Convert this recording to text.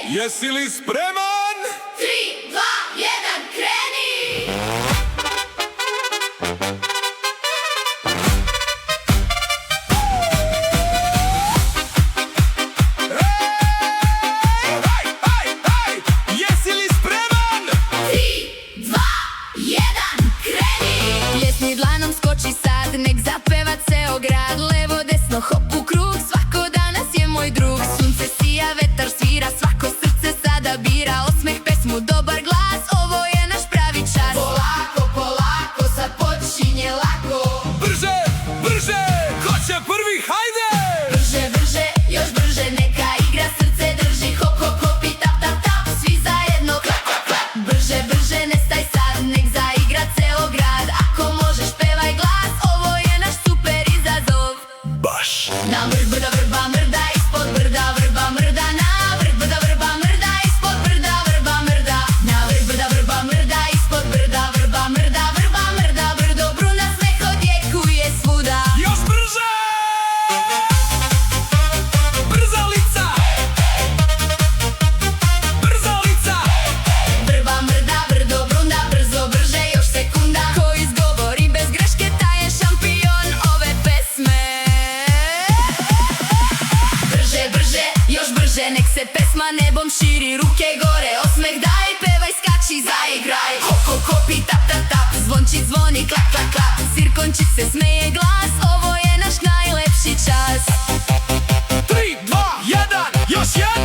Jesi li spreman? 3, 2, 1, kreni! Jesi li spreman? 3, 2, 1, kreni! Pjesni dlanom skoči sad, nek zapeva ceo grad. Levo, desno, hop u krug, svako danas je moj drug. Sunce sija, vetar svira, svako srce sada bira. Osmeh, pesmu, dobar glas, ovo je naš pravi čas. Polako, polako, sad počinje lako. Brže, brže, ko će prvi, hajde! Brže, brže, još brže, neka igra srce drži. Hop, hop, hop i tap, tap, tap, svi zajedno klap, klap, klap. Brže, brže, ne staj sad, nek zaigra ceo grad. Ako možeš, pevaj glas, ovo je naš super izazov. Baš! Na vrh brda vrba mrda, ispod brda vrba mrda. Na vrh brda vrba mrda, ispod brda vrba mrda. Na vrh brda vrba mrda, ispod brda vrba mrda. Vrba mrda, brdo bruna, smeh odjekuje svuda. Još brže! Brzalica! Brzalica! Vrba mrda, brdo bruna, brzo brže, još sekunda. Ko izgovori bez greške, taj je šampion ove pesme. Brže, brže, još brže, nek se pesma nebom širi. Ruke gore, osmeh daj, pevaj, skači, zaigraj. Hop, hop, hop i tap, tap, tap, zvonči zvoni, klap, klap, klap. Sirkončić se smeje glas, ovo je naš najlepši čas. 3, 2, 1, još jedan!